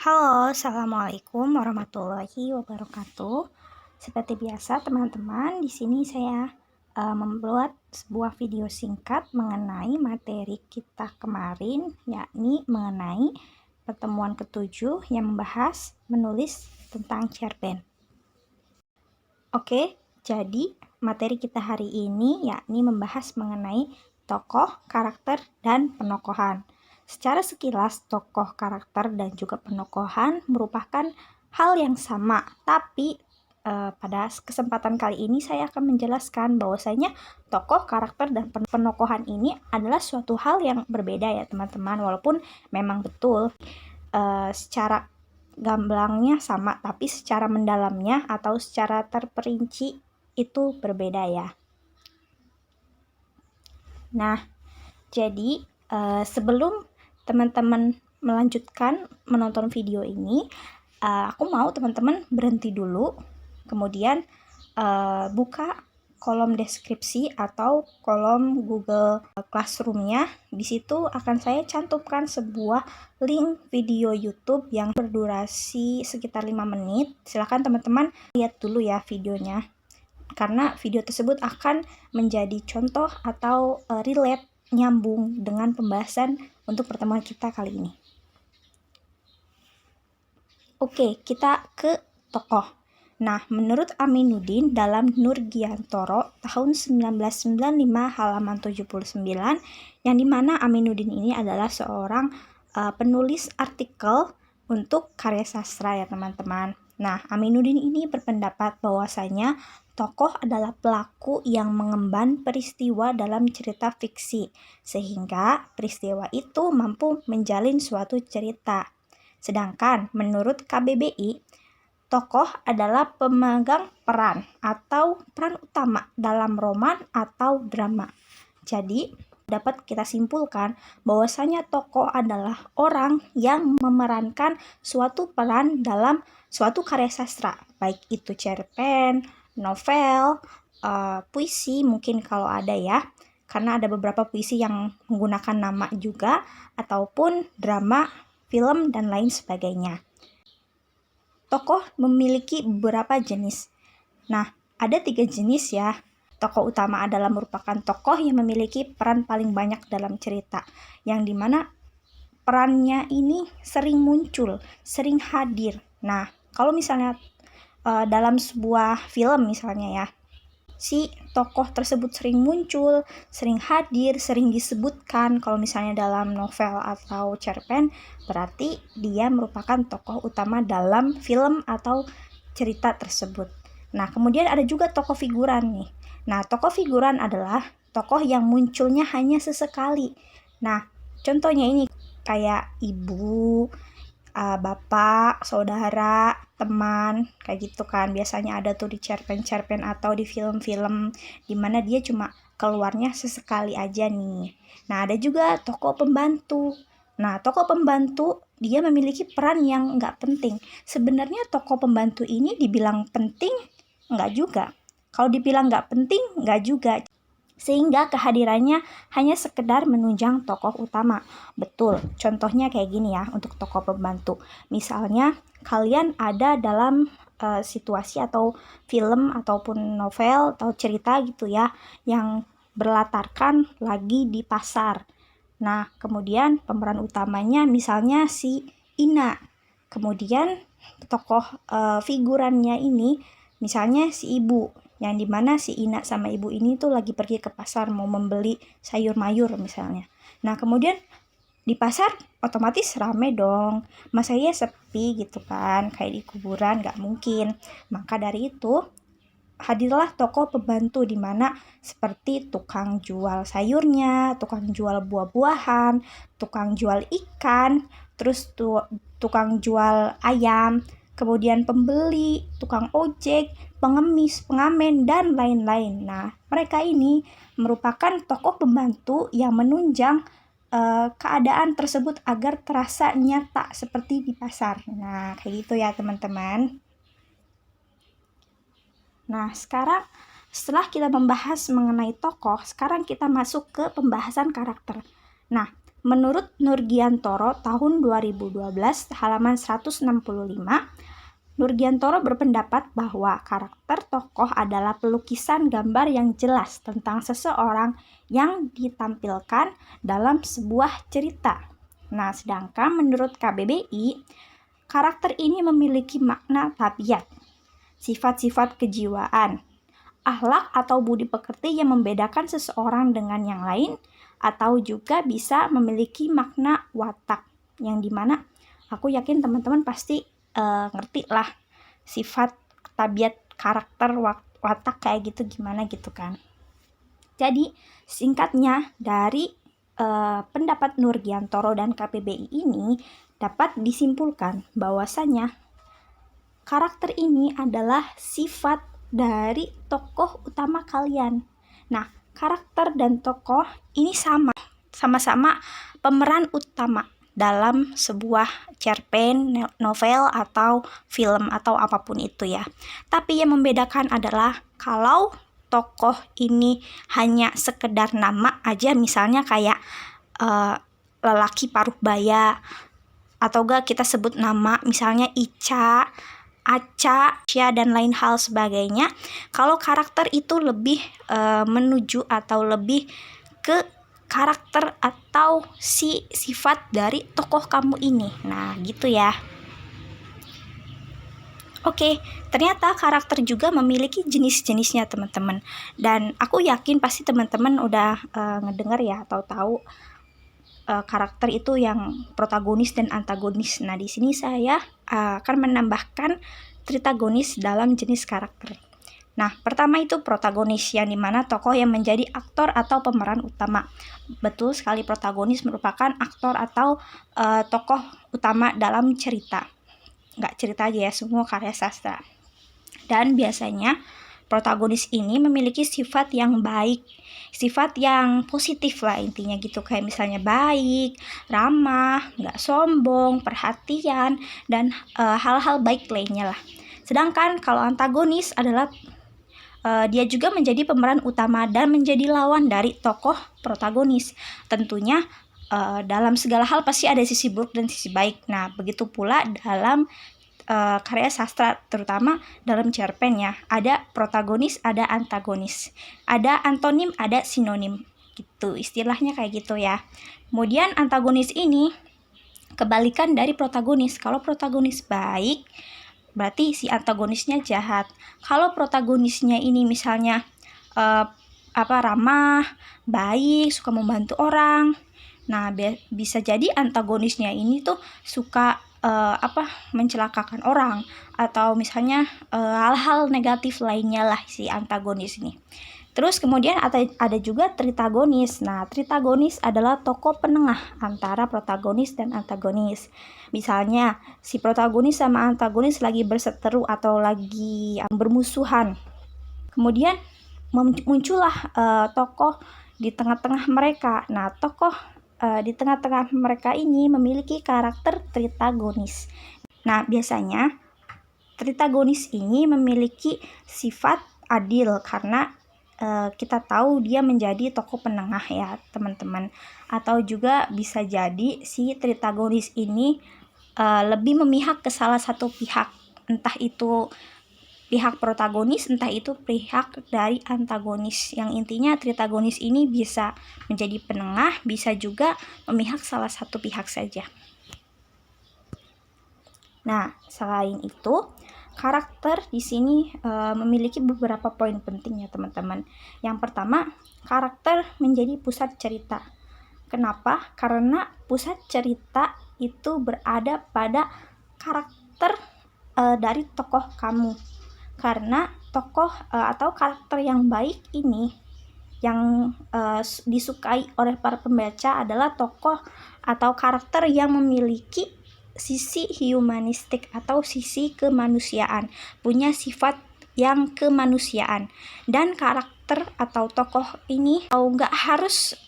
Halo, Assalamualaikum warahmatullahi wabarakatuh. Seperti biasa, teman-teman, di sini saya membuat sebuah video singkat mengenai materi kita kemarin, yakni mengenai pertemuan ketujuh yang membahas menulis tentang cerpen. Oke, jadi materi kita hari ini yakni membahas mengenai tokoh, karakter, dan penokohan. Secara sekilas, tokoh, karakter, dan juga penokohan merupakan hal yang sama, tapi pada kesempatan kali ini saya akan menjelaskan bahwasanya tokoh, karakter, dan penokohan ini adalah suatu hal yang berbeda ya teman-teman, walaupun memang betul secara gamblangnya sama, tapi secara mendalamnya atau secara terperinci itu berbeda ya. Nah, jadi sebelum teman-teman melanjutkan menonton video ini, aku mau teman-teman berhenti dulu, kemudian buka kolom deskripsi atau kolom Google Classroom-nya. Di situ akan saya cantumkan sebuah link video YouTube yang berdurasi sekitar 5 menit. Silakan teman-teman lihat dulu ya videonya, karena video tersebut akan menjadi contoh atau relate, nyambung dengan pembahasan untuk pertemuan kita kali ini. Oke, kita ke tokoh. Nah, menurut Aminuddin dalam Nurgiantoro tahun 1995 halaman 79, yang dimana Aminuddin ini adalah seorang penulis artikel untuk karya sastra ya teman-teman. Nah, Aminuddin ini berpendapat bahwasanya tokoh adalah pelaku yang mengemban peristiwa dalam cerita fiksi, sehingga peristiwa itu mampu menjalin suatu cerita. Sedangkan menurut KBBI, tokoh adalah pemegang peran atau peran utama dalam roman atau drama. Jadi, dapat kita simpulkan bahwasanya tokoh adalah orang yang memerankan suatu peran dalam suatu karya sastra, baik itu cerpen, novel, puisi mungkin kalau ada ya, karena ada beberapa puisi yang menggunakan nama juga, ataupun drama, film, dan lain sebagainya. Tokoh memiliki beberapa jenis. Nah, ada 3 jenis ya. Tokoh utama adalah merupakan tokoh yang memiliki peran paling banyak dalam cerita, yang dimana perannya ini sering muncul, sering hadir. Nah, kalau misalnya dalam sebuah film misalnya ya, si tokoh tersebut sering muncul, sering hadir, sering disebutkan. Kalau misalnya dalam novel atau cerpen, berarti dia merupakan tokoh utama dalam film atau cerita tersebut. Nah, kemudian ada juga tokoh figuran nih. Nah, tokoh figuran adalah tokoh yang munculnya hanya sesekali. Nah, contohnya ini kayak ibu, bapak, saudara, teman, kayak gitu kan. Biasanya ada tuh di cerpen-cerpen atau di film-film dimana dia cuma keluarnya sesekali aja nih. Nah, ada juga tokoh pembantu. Nah, tokoh pembantu dia memiliki peran yang nggak penting. Sebenarnya tokoh pembantu ini dibilang penting, nggak juga. Kalau dibilang nggak penting, nggak juga. Sehingga kehadirannya hanya sekedar menunjang tokoh utama. Betul, contohnya kayak gini ya untuk tokoh pembantu. Misalnya kalian ada dalam situasi atau film ataupun novel atau cerita gitu ya, yang berlatarkan lagi di pasar. Nah, kemudian pemeran utamanya misalnya si Ina. Kemudian tokoh figurannya ini misalnya si ibu, yang dimana si Ina sama ibu ini tuh lagi pergi ke pasar mau membeli sayur mayur misalnya. Nah, kemudian di pasar otomatis rame dong, masa iya sepi gitu kan, kayak di kuburan, gak mungkin. Maka dari itu hadirlah tokoh pembantu di mana seperti tukang jual sayurnya, tukang jual buah-buahan, tukang jual ikan, terus tukang jual ayam, kemudian pembeli, tukang ojek, pengemis, pengamen, dan lain-lain. Nah, mereka ini merupakan tokoh pembantu yang menunjang keadaan tersebut agar terasa nyata seperti di pasar. Nah, kayak gitu ya teman-teman. Nah, sekarang setelah kita membahas mengenai tokoh, sekarang kita masuk ke pembahasan karakter. Nah, Menurut Nurgiantoro tahun 2012 halaman 165, Nurgiantoro berpendapat bahwa karakter tokoh adalah pelukisan gambar yang jelas tentang seseorang yang ditampilkan dalam sebuah cerita. Nah, sedangkan menurut KBBI, karakter ini memiliki makna tabiat, sifat-sifat kejiwaan, akhlak atau budi pekerti yang membedakan seseorang dengan yang lain, atau juga bisa memiliki makna watak, yang dimana aku yakin teman-teman pasti ngerti lah sifat tabiat karakter watak kayak gitu gimana gitu kan. Jadi singkatnya dari pendapat Nurgiantoro dan KBBI ini dapat disimpulkan bahwasanya karakter ini adalah sifat dari tokoh utama kalian. Nah, karakter dan tokoh ini sama-sama pemeran utama dalam sebuah cerpen, novel, atau film, atau apapun itu ya. Tapi yang membedakan adalah kalau tokoh ini hanya sekedar nama aja, misalnya kayak lelaki paruh baya, atau enggak kita sebut nama misalnya Ica, Aca, Cia, dan lain hal sebagainya. Kalau karakter itu lebih menuju atau lebih ke karakter atau sifat dari tokoh kamu ini. Nah, gitu ya. Oke, ternyata karakter juga memiliki jenis-jenisnya teman-teman. Dan aku yakin pasti teman-teman udah ngedengar ya atau tahu karakter itu yang protagonis dan antagonis. Nah, di sini saya akan menambahkan tritagonis dalam jenis karakter. Nah, pertama itu protagonis, yang dimana tokoh yang menjadi aktor atau pemeran utama. Betul sekali, protagonis merupakan aktor atau tokoh utama dalam cerita. Nggak cerita aja ya, semua karya sastra. Dan biasanya protagonis ini memiliki sifat yang baik, sifat yang positif lah intinya gitu, kayak misalnya baik, ramah, nggak sombong, perhatian, dan hal-hal baik lainnya lah. Sedangkan kalau antagonis adalah dia juga menjadi pemeran utama dan menjadi lawan dari tokoh protagonis. Tentunya dalam segala hal pasti ada sisi buruk dan sisi baik. Nah, begitu pula dalam karya sastra, terutama dalam cerpen ya, ada protagonis, ada antagonis, ada antonim, ada sinonim gitu, istilahnya kayak gitu ya. Kemudian antagonis ini kebalikan dari protagonis. Kalau protagonis baik, berarti si antagonisnya jahat. Kalau protagonisnya ini misalnya ramah, baik, suka membantu orang, nah bisa jadi antagonisnya ini tuh suka mencelakakan orang, atau misalnya hal-hal negatif lainnya lah si antagonis ini. Terus kemudian ada juga tritagonis. Nah, tritagonis adalah tokoh penengah antara protagonis dan antagonis. Misalnya si protagonis sama antagonis lagi berseteru atau lagi bermusuhan. Kemudian muncullah tokoh di tengah-tengah mereka. Nah, tokoh di tengah-tengah mereka ini memiliki karakter tritagonis. Nah, biasanya tritagonis ini memiliki sifat adil karena kita tahu dia menjadi tokoh penengah ya teman-teman. Atau juga bisa jadi si tritagonis ini lebih memihak ke salah satu pihak, entah itu pihak protagonis, entah itu pihak dari antagonis. Yang intinya tritagonis ini bisa menjadi penengah, bisa juga memihak salah satu pihak saja. Nah, selain itu, karakter di sini memiliki beberapa poin penting ya teman-teman. Yang pertama, karakter menjadi pusat cerita. Kenapa? Karena pusat cerita itu berada pada karakter dari tokoh kamu. Karena tokoh atau karakter yang baik ini yang disukai oleh para pembaca adalah tokoh atau karakter yang memiliki sisi humanistik atau sisi kemanusiaan, punya sifat yang kemanusiaan. Dan karakter atau tokoh ini nggak harus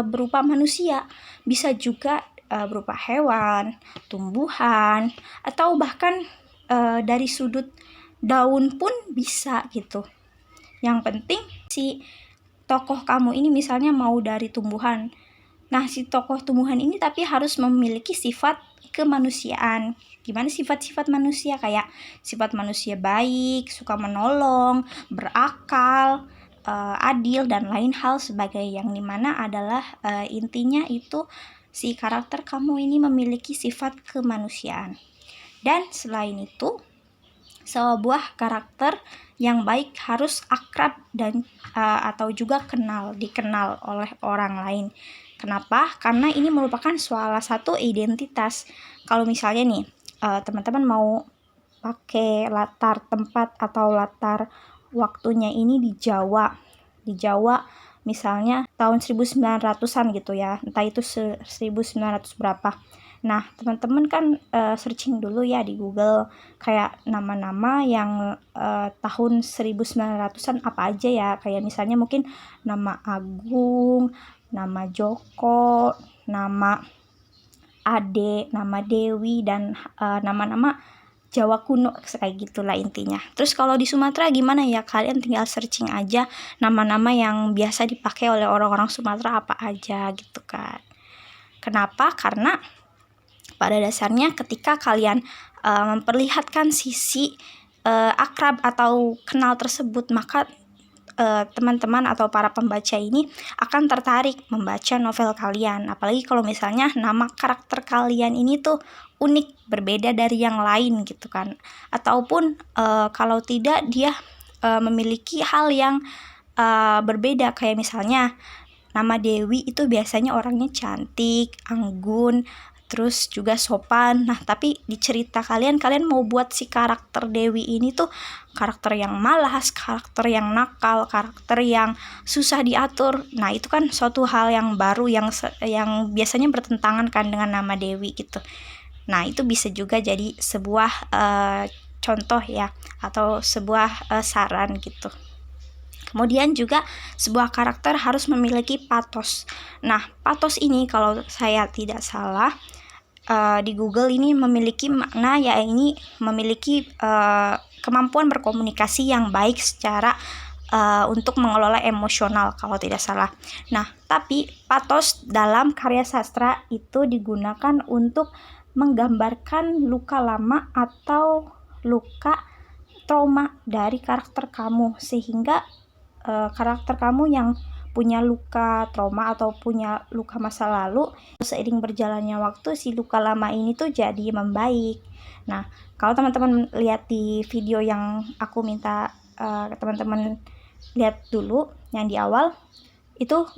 berupa manusia, bisa juga berupa hewan, tumbuhan, atau bahkan dari sudut daun pun bisa gitu. Yang penting si tokoh kamu ini misalnya mau dari tumbuhan, Nah, si tokoh tumbuhan ini tapi harus memiliki sifat kemanusiaan. Gimana sifat-sifat manusia? Kayak sifat manusia baik, suka menolong, berakal, adil, dan lain hal sebagai yang dimana adalah intinya itu si karakter kamu ini memiliki sifat kemanusiaan. Dan selain itu, sebuah karakter yang baik harus akrab dan atau juga dikenal oleh orang lain. Kenapa? Karena ini merupakan salah satu identitas. Kalau misalnya nih, teman-teman mau pakai latar tempat atau latar waktunya ini di Jawa. Di Jawa misalnya tahun 1900-an gitu ya. Entah itu 1900 berapa. Nah, teman-teman kan searching dulu ya di Google kayak nama-nama yang tahun 1900-an apa aja ya. Kayak misalnya mungkin nama Agung, nama Joko, nama Ade, nama Dewi, dan nama-nama Jawa kuno kayak gitulah intinya. Terus kalau di Sumatera gimana ya? Kalian tinggal searching aja nama-nama yang biasa dipakai oleh orang-orang Sumatera apa aja gitu kan. Kenapa? Karena pada dasarnya ketika kalian memperlihatkan sisi akrab atau kenal tersebut, maka teman-teman atau para pembaca ini akan tertarik membaca novel kalian. Apalagi kalau misalnya nama karakter kalian ini tuh unik, berbeda dari yang lain gitu kan. Ataupun kalau tidak dia memiliki hal yang berbeda, kayak misalnya nama Dewi itu biasanya orangnya cantik, anggun, terus juga sopan. Nah, tapi di cerita kalian mau buat si karakter Dewi ini tuh karakter yang malas, karakter yang nakal, karakter yang susah diatur. Nah, itu kan suatu hal yang baru yang biasanya bertentangan kan dengan nama Dewi gitu. Nah, itu bisa juga jadi sebuah contoh ya, atau sebuah saran gitu. Kemudian juga sebuah karakter harus memiliki patos. Nah, patos ini kalau saya tidak salah di Google ini memiliki makna, ya ini memiliki kemampuan berkomunikasi yang baik secara untuk mengelola emosional kalau tidak salah. Nah, tapi patos dalam karya sastra itu digunakan untuk menggambarkan luka lama atau luka trauma dari karakter kamu, sehingga karakter kamu yang punya luka trauma atau punya luka masa lalu, seiring berjalannya waktu si luka lama ini tuh jadi membaik. Nah, kalau teman-teman lihat di video yang aku minta teman-teman lihat dulu yang di awal itu,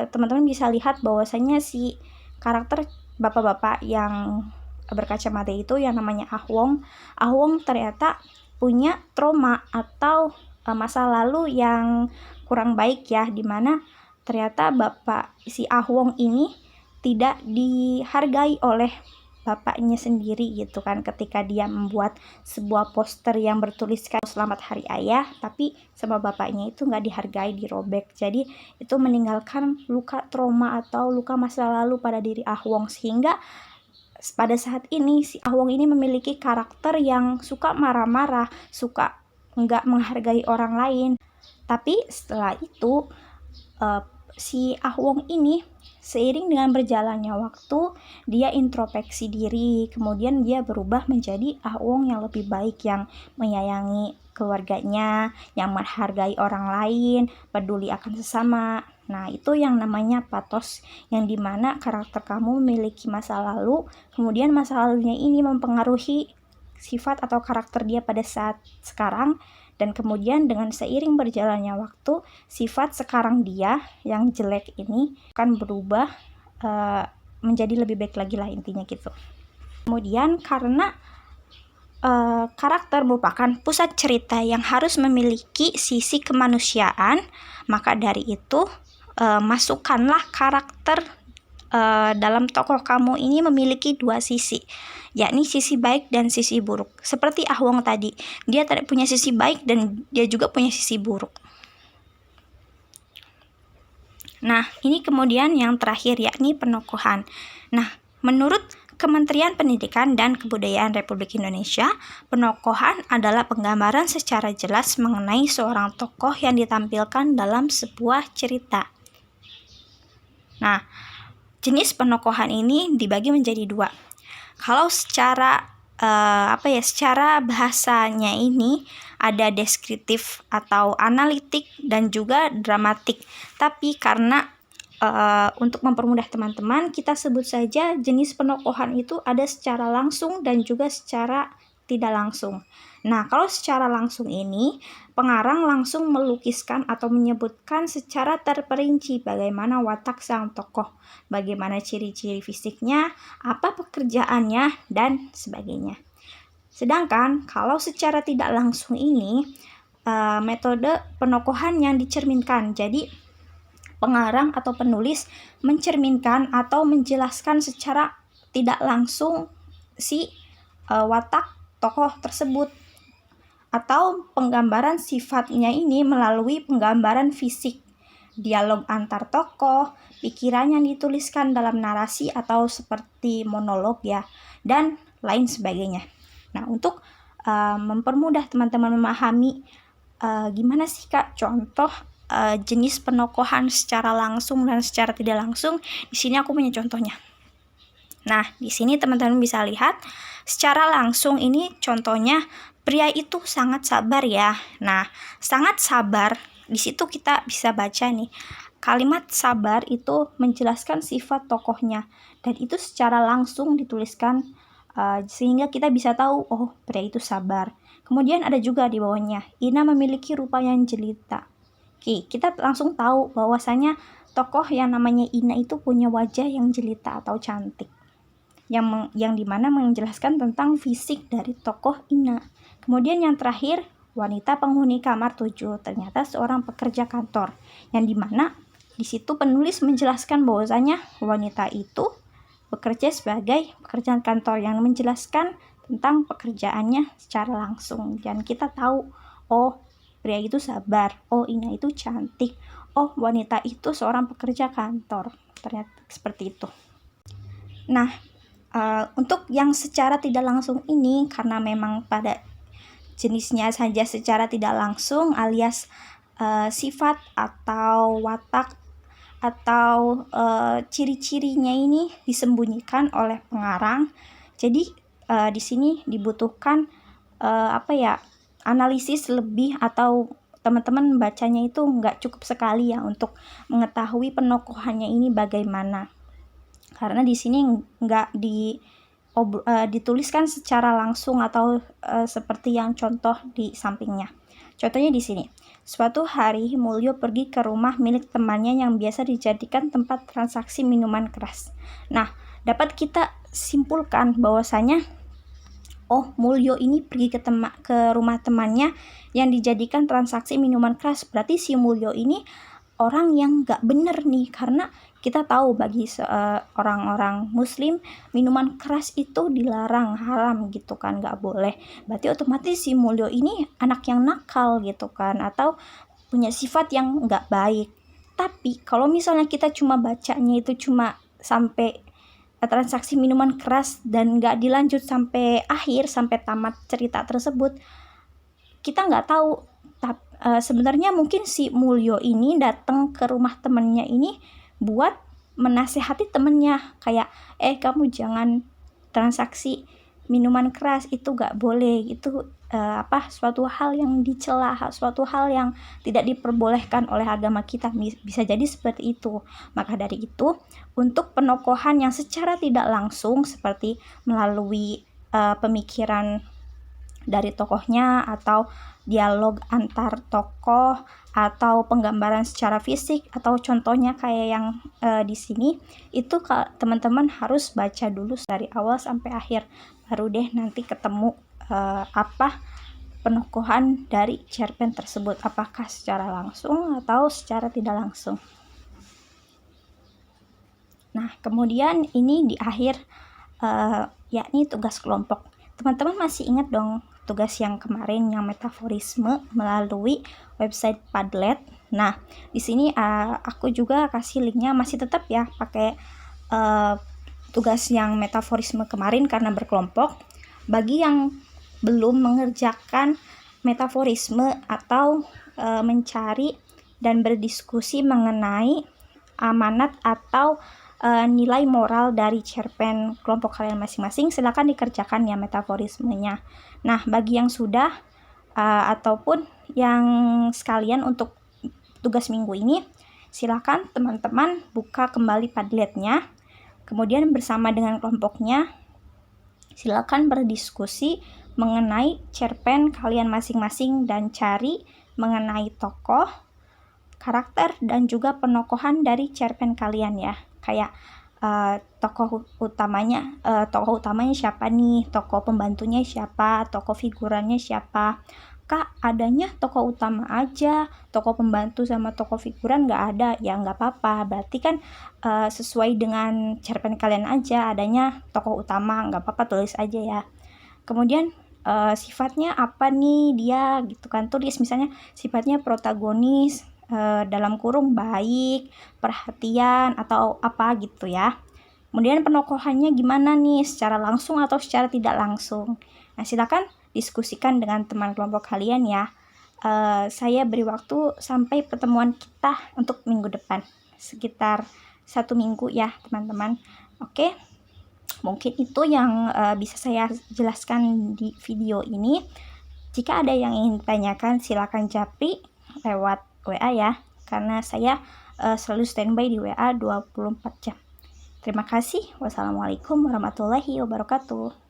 teman-teman bisa lihat bahwasanya si karakter bapak-bapak yang berkacamata itu yang namanya Ahwong ternyata punya trauma atau masa lalu yang kurang baik ya, dimana ternyata bapak si Ahwong ini tidak dihargai oleh bapaknya sendiri gitu kan, ketika dia membuat sebuah poster yang bertuliskan Selamat Hari Ayah, tapi sama bapaknya itu nggak dihargai, dirobek. Jadi itu meninggalkan luka trauma atau luka masa lalu pada diri Ahwong, sehingga pada saat ini si Ahwong ini memiliki karakter yang suka marah-marah, suka nggak menghargai orang lain. Tapi setelah itu si Ahwong ini seiring dengan berjalannya waktu dia introspeksi diri, kemudian dia berubah menjadi Ahwong yang lebih baik, yang menyayangi keluarganya, yang menghargai orang lain, peduli akan sesama. Nah, itu yang namanya patos, yang dimana karakter kamu memiliki masa lalu, kemudian masa lalunya ini mempengaruhi sifat atau karakter dia pada saat sekarang, dan kemudian dengan seiring berjalannya waktu sifat sekarang dia yang jelek ini akan berubah menjadi lebih baik lagi lah intinya gitu. Kemudian karena karakter merupakan pusat cerita yang harus memiliki sisi kemanusiaan, maka dari itu masukkanlah karakter dalam tokoh kamu ini memiliki dua sisi, yakni sisi baik dan sisi buruk. Seperti Ahwong tadi, dia punya sisi baik dan dia juga punya sisi buruk. Nah, ini kemudian yang terakhir yakni penokohan. Nah, menurut Kementerian Pendidikan dan Kebudayaan Republik Indonesia, penokohan adalah penggambaran secara jelas mengenai seorang tokoh yang ditampilkan dalam sebuah cerita. Nah, jenis penokohan ini dibagi menjadi dua. Kalau secara secara bahasanya ini ada deskriptif atau analitik dan juga dramatik. Tapi karena untuk mempermudah teman-teman, kita sebut saja jenis penokohan itu ada secara langsung dan juga secara tidak langsung. Nah, kalau secara langsung ini, pengarang langsung melukiskan atau menyebutkan secara terperinci bagaimana watak sang tokoh, bagaimana ciri-ciri fisiknya, apa pekerjaannya, dan sebagainya. Sedangkan kalau secara tidak langsung ini, metode penokohan yang dicerminkan. Jadi, pengarang atau penulis mencerminkan atau menjelaskan secara tidak langsung si watak tokoh tersebut, atau penggambaran sifatnya ini melalui penggambaran fisik, dialog antar tokoh, pikiran yang dituliskan dalam narasi atau seperti monolog ya, dan lain sebagainya. Nah, untuk mempermudah teman-teman memahami gimana sih Kak contoh jenis penokohan secara langsung dan secara tidak langsung, di sini aku punya contohnya. Nah, di sini teman-teman bisa lihat secara langsung ini contohnya pria itu sangat sabar ya. Nah, sangat sabar, di situ kita bisa baca nih. Kalimat sabar itu menjelaskan sifat tokohnya dan itu secara langsung dituliskan sehingga kita bisa tahu oh pria itu sabar. Kemudian ada juga di bawahnya, Ina memiliki rupa yang jelita. Oke, kita langsung tahu bahwasanya tokoh yang namanya Ina itu punya wajah yang jelita atau cantik. Yang dimana menjelaskan tentang fisik dari tokoh Ina. Kemudian yang terakhir, wanita penghuni kamar 7 ternyata seorang pekerja kantor, yang dimana di situ penulis menjelaskan bahwasanya wanita itu bekerja sebagai pekerjaan kantor, yang menjelaskan tentang pekerjaannya secara langsung, dan kita tahu oh pria itu sabar, oh Ina itu cantik, oh wanita itu seorang pekerja kantor, ternyata seperti itu. Nah, untuk yang secara tidak langsung ini, karena memang pada jenisnya saja secara tidak langsung alias sifat atau watak atau ciri-cirinya ini disembunyikan oleh pengarang. Jadi di sini dibutuhkan analisis lebih, atau teman-teman bacanya itu nggak cukup sekali ya untuk mengetahui penokohannya ini bagaimana. Karena di sini nggak dituliskan secara langsung atau seperti yang contoh di sampingnya. Contohnya di sini. Suatu hari Mulyo pergi ke rumah milik temannya yang biasa dijadikan tempat transaksi minuman keras. Nah, dapat kita simpulkan bahwasanya oh Mulyo ini pergi ke rumah temannya yang dijadikan transaksi minuman keras. Berarti si Mulyo ini orang yang gak bener nih, karena kita tahu bagi orang-orang muslim minuman keras itu dilarang, haram gitu kan, gak boleh. Berarti otomatis si Mulyo ini anak yang nakal gitu kan, atau punya sifat yang gak baik. Tapi kalau misalnya kita cuma bacanya itu cuma sampai transaksi minuman keras dan gak dilanjut sampai akhir, sampai tamat cerita tersebut, kita gak tahu sebenarnya mungkin si Mulyo ini datang ke rumah temennya ini buat menasehati temennya, kayak kamu jangan transaksi minuman keras, itu gak boleh, itu suatu hal yang dicela, suatu hal yang tidak diperbolehkan oleh agama kita, bisa jadi seperti itu. Maka dari itu, untuk penokohan yang secara tidak langsung seperti melalui pemikiran dari tokohnya atau dialog antar tokoh atau penggambaran secara fisik, atau contohnya kayak yang di sini, itu teman-teman harus baca dulu dari awal sampai akhir, baru deh nanti ketemu penokohan dari cerpen tersebut, apakah secara langsung atau secara tidak langsung. Nah, kemudian ini di akhir yakni tugas kelompok. Teman-teman masih ingat dong tugas yang kemarin yang metaforisme melalui website Padlet. Nah, di sini aku juga kasih linknya, masih tetap ya pakai tugas yang metaforisme kemarin karena berkelompok. Bagi yang belum mengerjakan metaforisme atau mencari dan berdiskusi mengenai amanat atau nilai moral dari cerpen kelompok kalian masing-masing, silakan dikerjakan ya metaforismenya. Nah, bagi yang sudah ataupun yang sekalian untuk tugas minggu ini, silakan teman-teman buka kembali Padletnya, kemudian bersama dengan kelompoknya silakan berdiskusi mengenai cerpen kalian masing-masing dan cari mengenai tokoh, karakter, dan juga penokohan dari cerpen kalian ya. Kayak tokoh utamanya siapa nih, tokoh pembantunya siapa, tokoh figurannya siapa. Kak, adanya tokoh utama aja, tokoh pembantu sama tokoh figuran nggak ada, ya nggak apa-apa. Berarti kan sesuai dengan cerpen kalian aja, adanya tokoh utama, nggak apa-apa, tulis aja ya. Kemudian sifatnya apa nih dia gitu kan, tulis misalnya sifatnya protagonis, dalam kurung baik, perhatian, atau apa gitu ya. Kemudian penokohannya gimana nih, secara langsung atau secara tidak langsung. Nah, silakan diskusikan dengan teman kelompok kalian ya. Saya beri waktu sampai pertemuan kita untuk minggu depan, sekitar 1 minggu ya teman-teman. Oke, mungkin itu yang bisa saya jelaskan di video ini. Jika ada yang ingin ditanyakan, silakan japri lewat WA ya, karena saya selalu standby di WA 24 jam. Terima kasih. Wassalamualaikum warahmatullahi wabarakatuh.